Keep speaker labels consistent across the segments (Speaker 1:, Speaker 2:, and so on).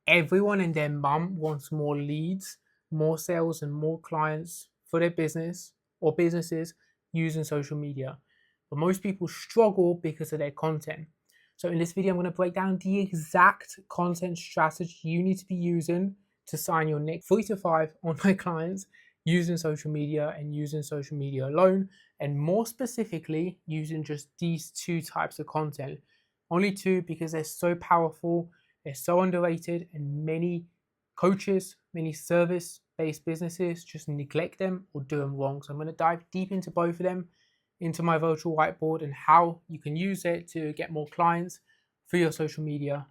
Speaker 1: everyone and their mum wants more leads, more sales, and more clients for their business or businesses using social media. But most people struggle because of their content. So in this video, I'm going to break down the exact content strategy you need to be using to sign your next 3 to 5 online clients using social media and using social media alone, and more specifically, using just these 2 types of content. Only 2 because they're so powerful, they're so underrated, and many coaches, many service based businesses just neglect them or do them wrong. So I'm going to dive deep into both of them, into my virtual whiteboard, and how you can use it to get more clients for your social media,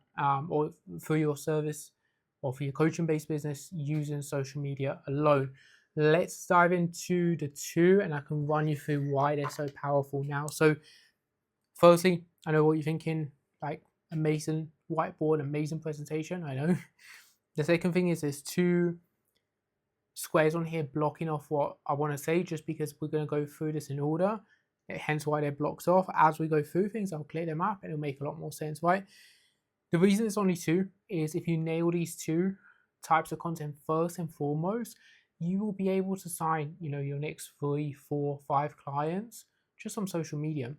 Speaker 1: or for your service or for your coaching based business using social media alone. Let's dive into the 2 and I can run you through why they're so powerful now. So, firstly, I know what you're thinking, like amazing whiteboard, amazing presentation. I know. The second thing is there's 2 squares on here blocking off what I want to say, just because we're going to go through this in order. Hence why they're blocked off. As we go through things, I'll clear them up and it'll make a lot more sense, right? The reason it's only 2 is if you nail these 2 types of content first and foremost, you will be able to sign, your next 3, 4, 5 clients just on social media.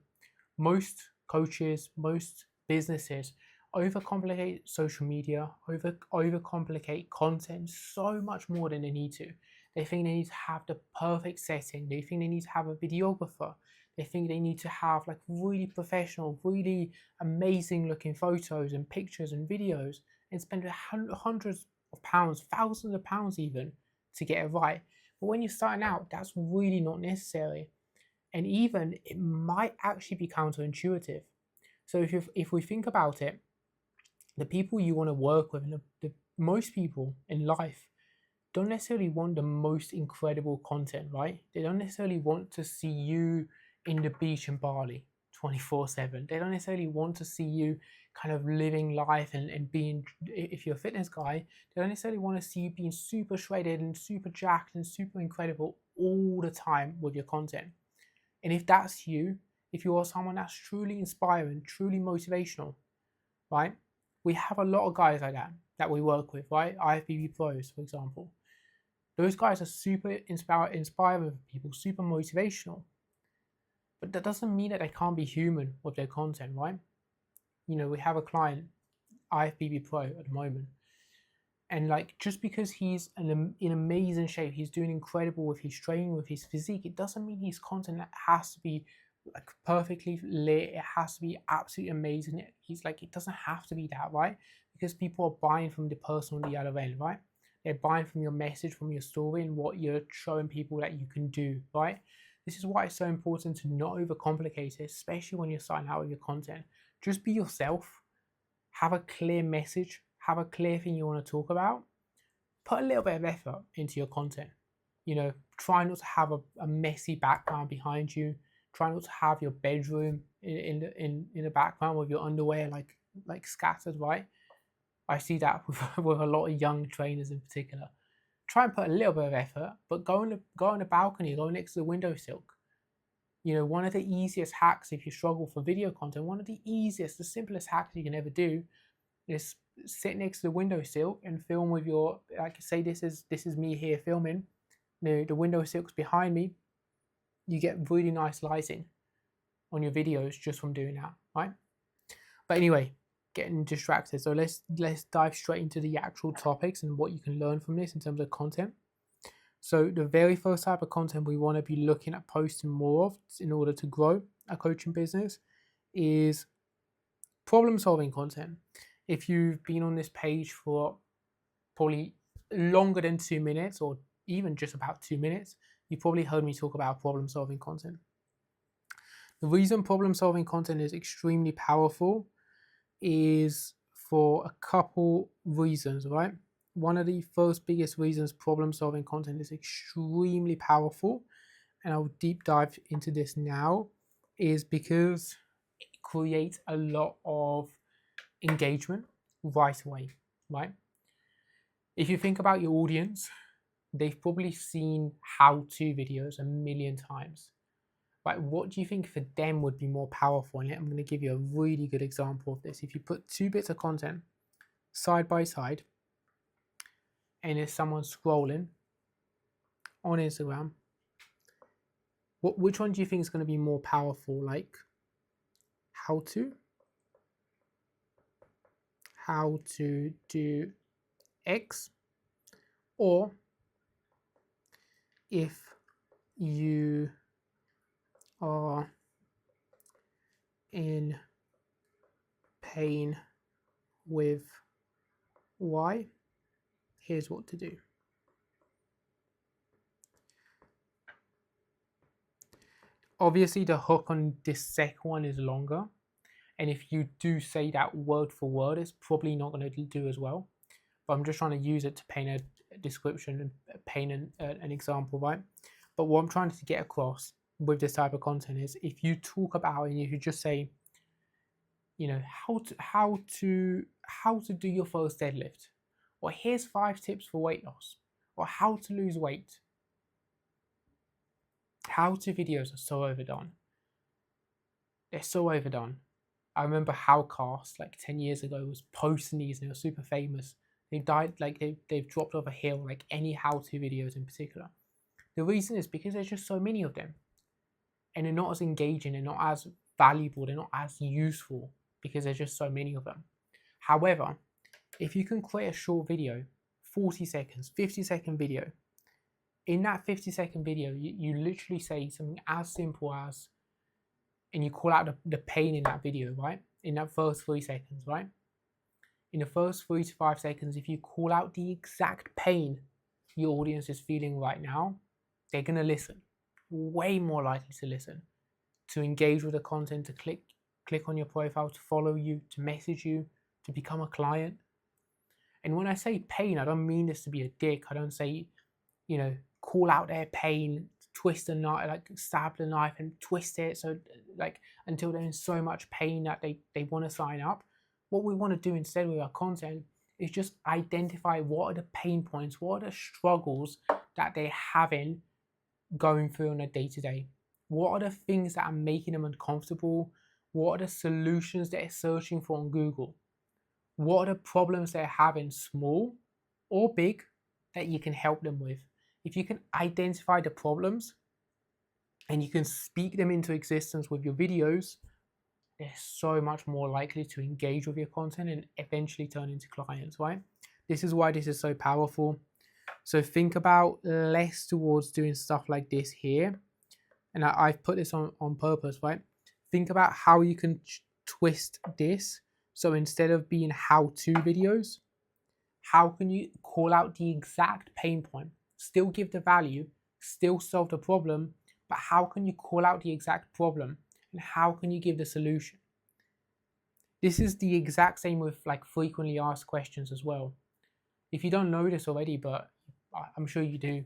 Speaker 1: Most coaches, most businesses overcomplicate social media, overcomplicate content so much more than they need to. They think they need to have the perfect setting. They think they need to have a videographer. They think they need to have like really professional, really amazing looking photos and pictures and videos, and spend hundreds of pounds, thousands of pounds even, to get it right. But when you're starting out, that's really not necessary. And even it might actually be counterintuitive. So if we think about it, the people you want to work with, and the most people in life don't necessarily want the most incredible content, right? They don't necessarily want to see you in the beach in Bali 24/7. They don't necessarily want to see you kind of living life and being, if you're a fitness guy, they don't necessarily want to see you being super shredded and super jacked and super incredible all the time with your content. And if that's you, if you are someone that's truly inspiring, truly motivational, right? We have a lot of guys like that we work with, right? IFBB pros, for example. Those guys are super inspiring people, super motivational. But that doesn't mean that they can't be human with their content, right? We have a client, IFBB Pro at the moment, and like just because he's in amazing shape, he's doing incredible with his training, with his physique, it doesn't mean his content has to be like perfectly lit. It has to be absolutely amazing. It doesn't have to be that, right? Because people are buying from the person on the other end, right? They're buying from your message, from your story, and what you're showing people that you can do, right? This is why it's so important to not overcomplicate it, especially when you're starting out with your content. Just be yourself, have a clear message, have a clear thing you want to talk about, put a little bit of effort into your content. Try not to have a messy background behind you. Try not to have your bedroom in the background with your underwear like scattered, right? I see that with a lot of young trainers in particular. Try and put a little bit of effort, but go on the balcony, go next to the windowsill. One of the easiest hacks if you struggle for video content, one of the easiest, the simplest hacks you can ever do is sit next to the windowsill and film with your, like, say this is me here filming. The windowsill's behind me. You get really nice lighting on your videos just from doing that, right? But anyway, getting distracted. So let's dive straight into the actual topics and what you can learn from this in terms of content. So the very first type of content we want to be looking at posting more of in order to grow a coaching business is problem solving content. If you've been on this page for probably longer than 2 minutes, or even just about 2 minutes, you've probably heard me talk about problem solving content. The reason problem solving content is extremely powerful is for a couple reasons, right? One of the first biggest reasons problem solving content is extremely powerful, and I'll deep dive into this now, is because it creates a lot of engagement right away, right? If you think about your audience, they've probably seen how-to videos a million times. Right? What do you think for them would be more powerful? And I'm going to give you a really good example of this. If you put 2 bits of content side by side, and it's someone scrolling on Instagram, which one do you think is going to be more powerful? Like how to do X, or if you are in pain with Y, here's what to do. Obviously, the hook on this second one is longer, and if you do say that word for word, it's probably not going to do as well. But I'm just trying to use it to paint a description and paint an example, right? But what I'm trying to get across with this type of content is, if you talk about and you just say, you know, how to do your first deadlift, or here's 5 tips for weight loss, or how to lose weight. How-to videos are so overdone. They're so overdone. I remember Howcast like 10 years ago was posting these and they were super famous. They've died, like they've dropped off a hill, like any how-to videos in particular. The reason is because there's just so many of them, and they're not as engaging, they're not as valuable, they're not as useful because there's just so many of them. However, if you can create a short video, 40 seconds, 50-second video, in that 50-second video, you literally say something as simple as, and you call out the pain in that video, right? In that first 3 seconds, right? In the first 3 to 5 seconds, if you call out the exact pain your audience is feeling right now, they're going to listen. Way more likely to listen, to engage with the content, to click on your profile, to follow you, to message you, to become a client. And when I say pain, I don't mean this to be a dick. I don't say, you know, call out their pain, twist the knife, like stab the knife and twist it so like until they're in so much pain that they want to sign up. What we want to do instead with our content is just identify what are the pain points, what are the struggles that they're having going through on a day-to-day. What are the things that are making them uncomfortable? What are the solutions they're searching for on Google? What are the problems they're having, small or big, that you can help them with? If you can identify the problems and you can speak them into existence with your videos, they're so much more likely to engage with your content and eventually turn into clients, right? This is why this is so powerful. So think about less towards doing stuff like this here. And I've put this on purpose, right? Think about how you can twist this. So instead of being how-to videos, how can you call out the exact pain point, still give the value, still solve the problem, but how can you call out the exact problem and how can you give the solution? This is the exact same with like frequently asked questions as well. If you don't know this already, but I'm sure you do,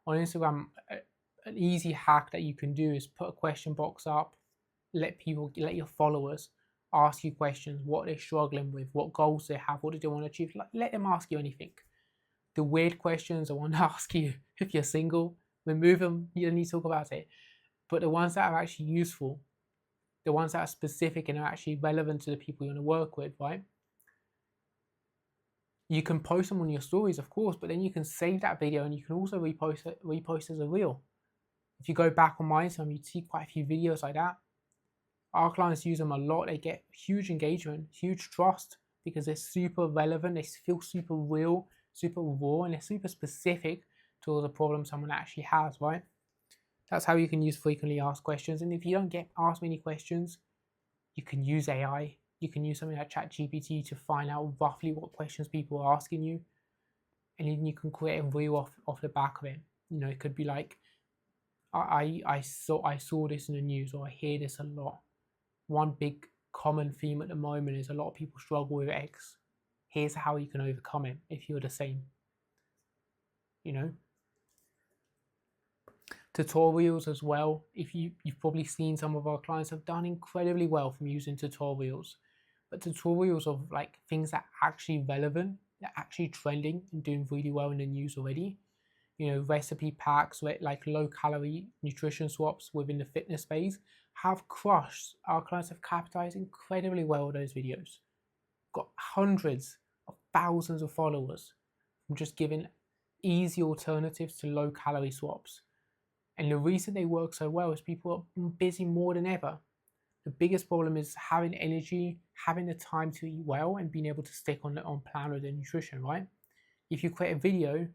Speaker 1: on Instagram, an easy hack that you can do is put a question box up, let your followers ask you questions, what they're struggling with, what goals they have, what do they want to achieve. Like, let them ask you anything. The weird questions I want to ask you if you're single, remove them, you don't need to talk about it. But the ones that are actually useful, the ones that are specific and are actually relevant to the people you want to work with, right? You can post them on your stories, of course, but then you can save that video and you can also repost as a reel. If you go back on my Instagram, you'd see quite a few videos like that. Our clients use them a lot. They get huge engagement, huge trust, because they're super relevant. They feel super real, super raw, and they're super specific to the problem someone actually has, right? That's how you can use frequently asked questions. And if you don't get asked many questions, you can use AI. You can use something like ChatGPT to find out roughly what questions people are asking you. And then you can create a reel off the back of it. You know, it could be like, I saw this in the news, or I hear this a lot. One big common theme at the moment is a lot of people struggle with X. Here's how you can overcome it if you're the same. You know, tutorials as well. If you've probably seen some of our clients have done incredibly well from using tutorials, but tutorials of like things that are actually relevant, that are actually trending and doing really well in the news already. You know, recipe packs, like low-calorie nutrition swaps within the fitness space have crushed. Our clients have capitalized incredibly well on those videos. Got hundreds of thousands of followers from just giving easy alternatives to low calorie swaps. And the reason they work so well is people are busy more than ever. The biggest problem is having energy, having the time to eat well, and being able to stick on plan with the nutrition, right? If you create a video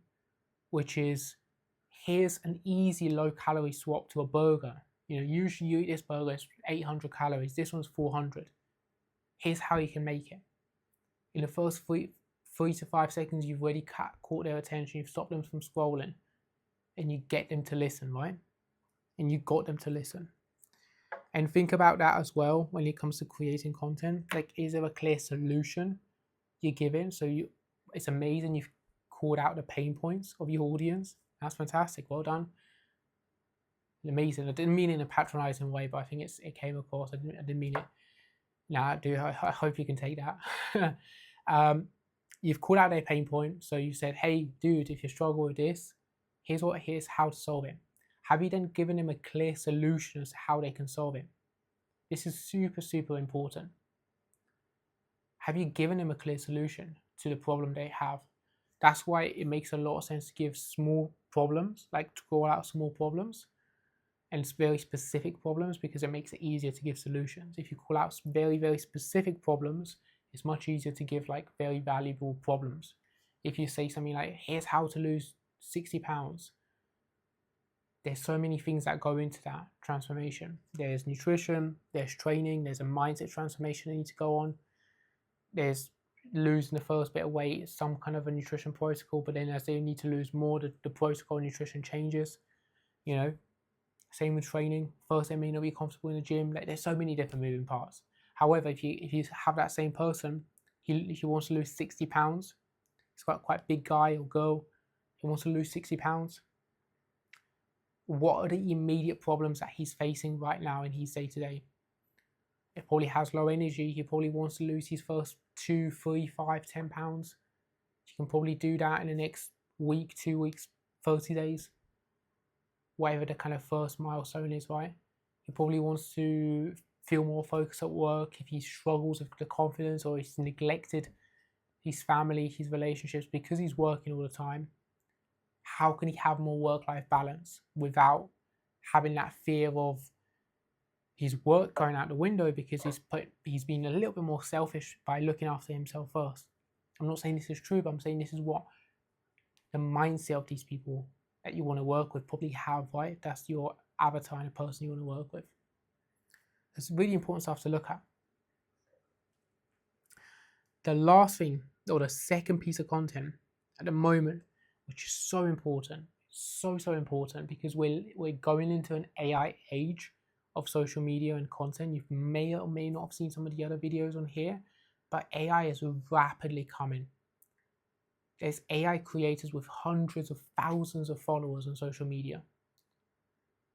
Speaker 1: which is, here's an easy low calorie swap to a burger. Usually you eat this burger, it's 800 calories. This one's 400. Here's how you can make it. In the first 3 to 5 seconds, you've already caught their attention. You've stopped them from scrolling, and you get them to listen, right? And you got them to listen. And think about that as well when it comes to creating content. Like, is there a clear solution you're giving? So it's amazing you've called out the pain points of your audience. That's fantastic. Well done. Amazing. I didn't mean it in a patronizing way, but I think it came across. I didn't mean it. Nah, I do. I hope you can take that. You've called out their pain point. So you said, hey, dude, if you struggle with this, here's how to solve it. Have you then given them a clear solution as to how they can solve it? This is super, super important. Have you given them a clear solution to the problem they have? That's why it makes a lot of sense to give small problems, like to call out small problems, and it's very specific problems, because it makes it easier to give solutions. If you call out very, very specific problems, it's much easier to give like very valuable problems. If you say something like, here's how to lose 60 pounds, there's so many things that go into that transformation. There's nutrition, there's training, there's a mindset transformation that needs to go on. There's losing the first bit of weight, some kind of a nutrition protocol, but then as they need to lose more, the protocol nutrition changes. Same with training. First, they may not be comfortable in the gym. Like, there's so many different moving parts. However, if you have that same person, he wants to lose 60 pounds. He's got quite a big guy or girl. He wants to lose 60 pounds. What are the immediate problems that he's facing right now in his day to day? He probably has low energy. He probably wants to lose his first 2, 3, 5, 10 pounds. You can probably do that in the next week, 2 weeks, 30 days. Whatever the kind of first milestone is, right? He probably wants to feel more focused at work. If he struggles with the confidence, or he's neglected his family, his relationships because he's working all the time, how can he have more work-life balance without having that fear of his work going out the window because he's been a little bit more selfish by looking after himself first? I'm not saying this is true, but I'm saying this is what the mindset of these people that you want to work with probably have, right? That's your avatar and the person you want to work with. It's really important stuff to look at. The last thing, or the second piece of content at the moment, which is so important, so important, because we're going into an AI age of social media and content. You may or may not have seen some of the other videos on here, but AI is rapidly coming. There's AI creators with hundreds of thousands of followers on social media.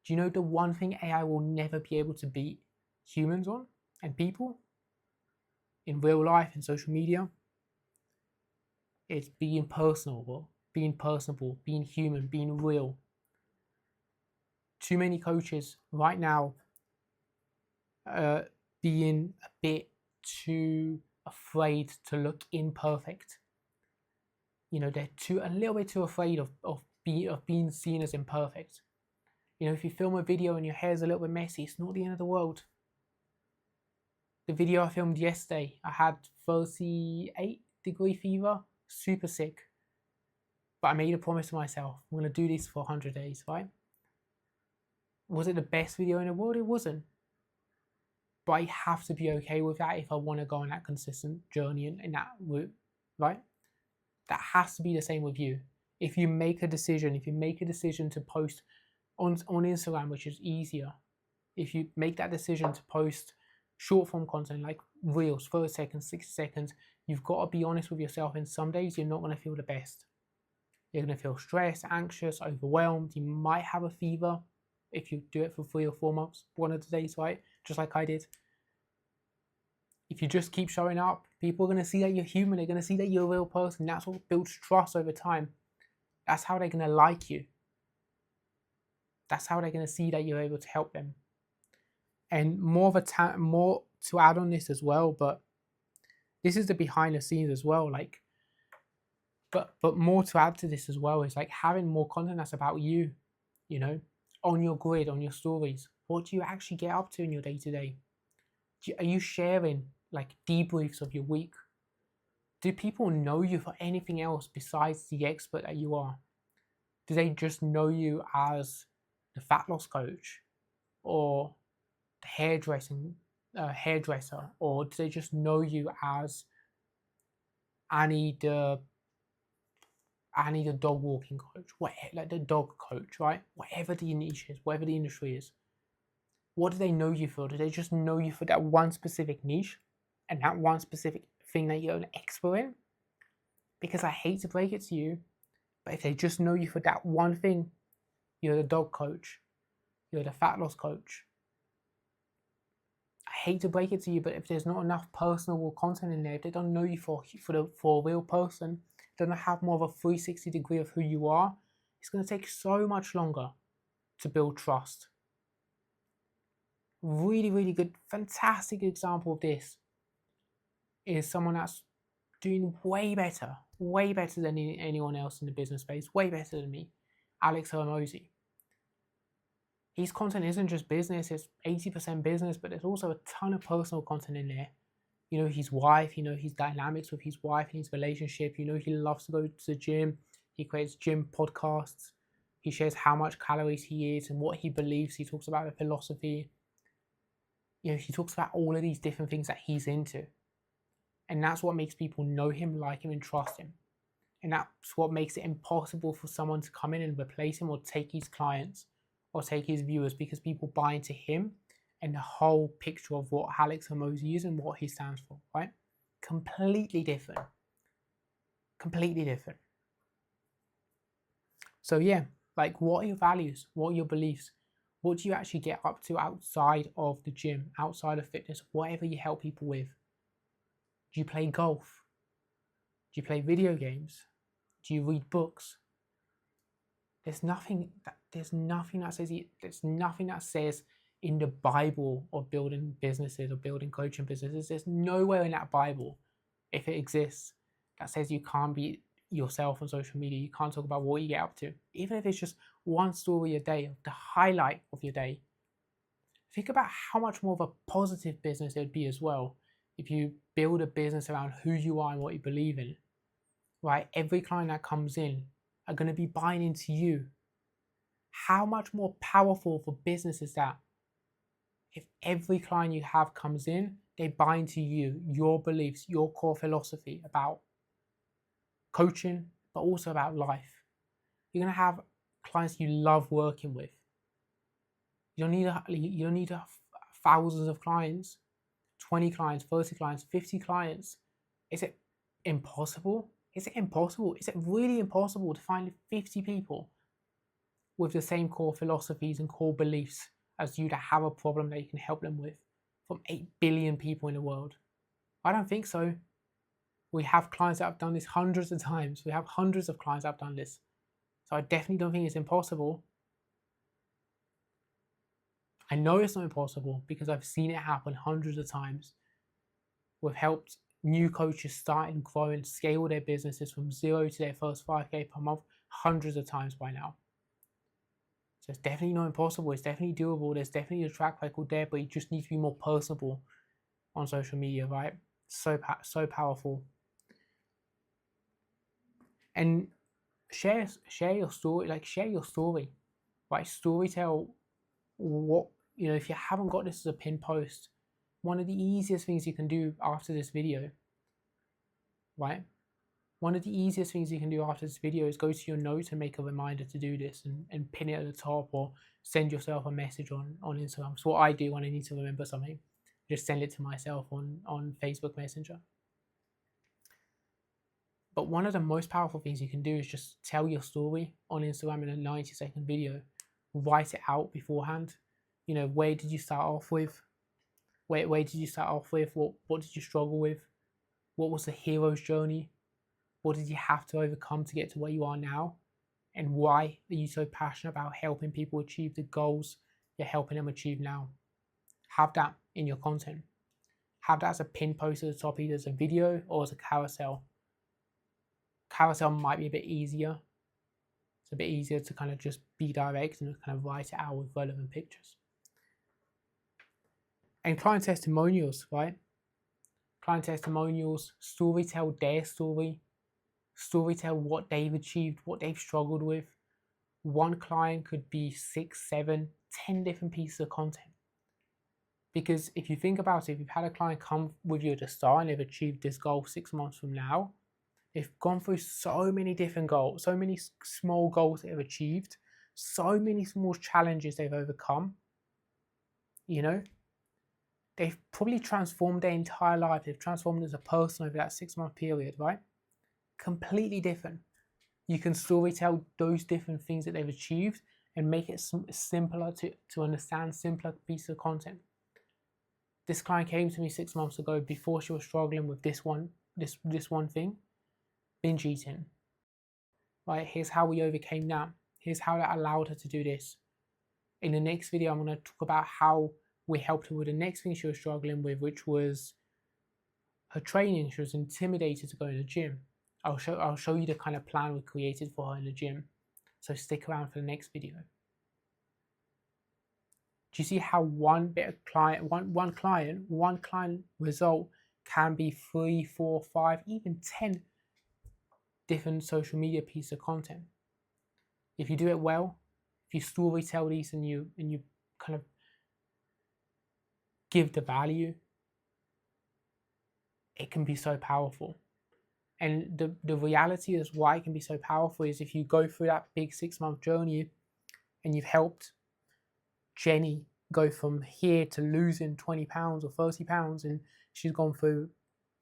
Speaker 1: Do you know the one thing AI will never be able to beat humans on, and people in real life and social media? It's being personable, being human, being real. Too many coaches right now being a bit too afraid to look imperfect. They're a little bit too afraid of being seen as imperfect. If you film a video and your hair's a little bit messy, it's not the end of the world. The video I filmed yesterday, I had 38-degree fever, super sick. But I made a promise to myself, I'm going to do this for 100 days, right? Was it the best video in the world? It wasn't. But I have to be okay with that if I want to go on that consistent journey in that route, right? That has to be the same with you. If you make a decision to post on Instagram, which is easier, if you make that decision to post short form content like reels, 30 seconds, 60 seconds, you've got to be honest with yourself. And some days you're not going to feel the best. You're going to feel stressed, anxious, overwhelmed. You might have a fever if you do it for 3 or 4 months, one of the days, right? Just like I did. If you just keep showing up, people are going to see that you're human. They're going to see that you're a real person. That's what builds trust over time. That's how they're going to like you. That's how they're going to see that you're able to help them. And more to add on this as well, but this is the behind the scenes as well. Like, But more to add to this as well is like having more content that's about you, you know, on your grid, on your stories. What do you actually get up to in your day to day? Are you sharing like debriefs of your week? Do people know you for anything else besides the expert that you are? Do they just know you as the fat loss coach or the hairdresser, or do they just know you as Annie the dog walking coach, like the dog coach, right? Whatever the niche is, whatever the industry is, what do they know you for? Do they just know you for that one specific niche and that one specific thing that you're an expert in? Because I hate to break it to you, but if they just know you for that one thing, you're the dog coach, you're the fat loss coach. I hate to break it to you, but if there's not enough personal content in there, if they don't know you for a real person, they don't have more of a 360 degree of who you are, it's going to take so much longer to build trust. Really, really good, fantastic example of this is someone that's doing way better than anyone else in the business space, way better than me, Alex Hormozi. His content isn't just business, it's 80% business, but there's also a ton of personal content in there. You know, his wife, you know, his dynamics with his wife and his relationship. You know, he loves to go to the gym. He creates gym podcasts. He shares how much calories he eats and what he believes. He talks about the philosophy. You know, he talks about all of these different things that he's into. And that's what makes people know him, like him, and trust him. And that's what makes it impossible for someone to come in and replace him or take his clients or take his viewers, because people buy into him and the whole picture of what Alex Hormozi is and what he stands for, right? Completely different. Completely different. So yeah, like, what are your values? What are your beliefs? What do you actually get up to outside of the gym, outside of fitness, whatever you help people with? Do you play golf? Do you play video games? Do you read books? There's nothing that says in the Bible of building businesses or building coaching businesses. There's nowhere in that Bible, if it exists, that says you can't be yourself on social media. You can't talk about what you get up to, even if it's just one story a day, the highlight of your day. Think about how much more of a positive business it would be as well if you build a business around who you are and what you believe in, right? Every client that comes in are going to be buying into you. How much more powerful for business is that? If every client you have comes in, they buy into you, your beliefs, your core philosophy about coaching, but also about life. You're going to have clients you love working with. You don't need thousands of clients, 20 clients, 30 clients, 50 clients. Is it impossible? Is it impossible? Is it really impossible to find 50 people with the same core philosophies and core beliefs as you that have a problem that you can help them with from 8 billion people in the world? I don't think so. We have clients that have done this hundreds of times. We have hundreds of clients that have done this. So I definitely don't think it's impossible. I know it's not impossible because I've seen it happen hundreds of times. We've helped new coaches start and grow and scale their businesses from zero to their first 5K per month hundreds of times by now. So it's definitely not impossible. It's definitely doable. There's definitely a track record there, but you just need to be more personable on social media, right? So powerful. And share your story. Like, share your story, right? Storytell what, you know, if you haven't got this as a pinned post, one of the easiest things you can do after this video, right? One of the easiest things you can do after this video is go to your notes and make a reminder to do this and pin it at the top, or send yourself a message on Instagram. So what I do when I need to remember something, just send it to myself on Facebook Messenger. But one of the most powerful things you can do is just tell your story on Instagram in a 90-second video. Write it out beforehand. You know, where did you start off with? Where did you start off with? What did you struggle with? What was the hero's journey? What did you have to overcome to get to where you are now? And why are you so passionate about helping people achieve the goals you're helping them achieve now? Have that in your content. Have that as a pin post at the top, either as a video or as a carousel. Carousel might be a bit easier. It's a bit easier to kind of just be direct and kind of write it out with relevant pictures. And client testimonials, right? Client testimonials, storytell their story, storytell what they've achieved, what they've struggled with. One client could be 6, 7, 10 different pieces of content. Because if you think about it, if you've had a client come with you at the start and they've achieved this goal 6 months from now, they've gone through so many different goals, so many small goals they've achieved, so many small challenges they've overcome. You know, they've probably transformed their entire life. They've transformed as a person over that 6-month period, right? Completely different. You can storytell those different things that they've achieved and make it simpler to understand, simpler piece of content. This client came to me 6 months ago before she was struggling with this one thing, binge eating. Right, here's how we overcame that. Here's how that allowed her to do this. In the next video, I'm going to talk about how we helped her with the next thing she was struggling with, which was her training. She was intimidated to go in the gym. I'll show you the kind of plan we created for her in the gym. So stick around for the next video. Do you see how one client result can be 3, 4, 5, even 10 different social media pieces of content? If you do it well, if you story tell these and you kind of give the value, it can be so powerful. And the reality is why it can be so powerful is if you go through that big 6-month journey and you've helped Jenny go from here to losing 20 pounds or 30 pounds, and she's gone through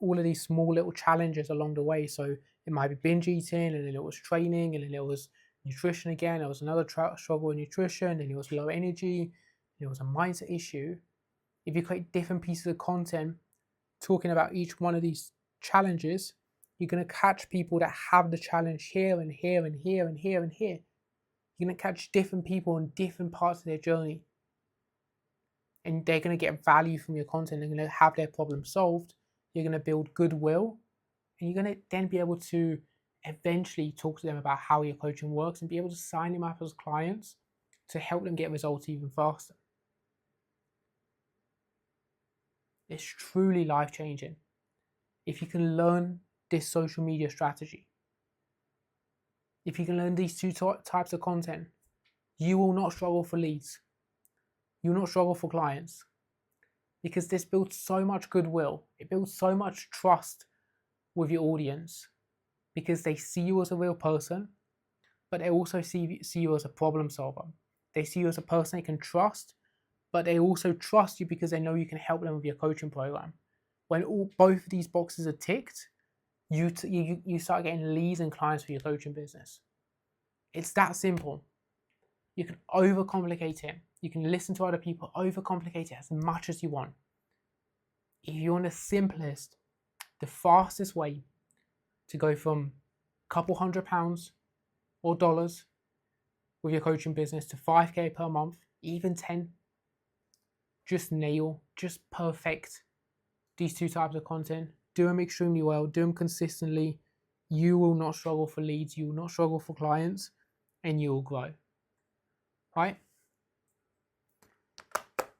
Speaker 1: all of these small little challenges along the way. So it might be binge eating, and then it was training, and then it was nutrition again. There was another struggle with nutrition, and it was low energy, and it was a mindset issue. If you create different pieces of content talking about each one of these challenges, you're going to catch people that have the challenge here and here and here and here and here. You're going to catch different people in different parts of their journey. And they're going to get value from your content. They're going to have their problem solved. You're going to build goodwill. And you're going to then be able to eventually talk to them about how your coaching works and be able to sign them up as clients to help them get results even faster. It's truly life-changing. If you can learn this social media strategy, if you can learn these two types of content, you will not struggle for leads. You will not struggle for clients, because this builds so much goodwill. It builds so much trust with your audience because they see you as a real person, but they also see you as a problem solver. They see you as a person they can trust, but they also trust you because they know you can help them with your coaching program. When both of these boxes are ticked, you start getting leads and clients for your coaching business. It's that simple. You can overcomplicate it. You can listen to other people, overcomplicate it as much as you want. If you want the simplest, the fastest way to go from a couple £100 or dollars with your coaching business to 5K per month, even 10, just perfect these two types of content. Do them extremely well, do them consistently. You will not struggle for leads, you will not struggle for clients, and you will grow. Right?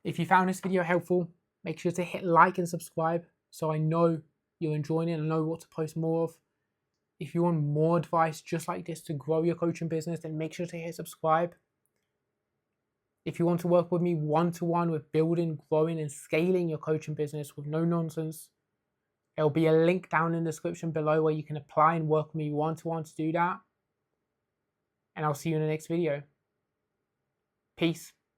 Speaker 1: If you found this video helpful, make sure to hit like and subscribe so I know you're enjoying it and know what to post more of. If you want more advice just like this to grow your coaching business, then make sure to hit subscribe. If you want to work with me one-to-one with building, growing, and scaling your coaching business with no nonsense, there'll be a link down in the description below where you can apply and work with me one-to-one to do that. And I'll see you in the next video. Peace.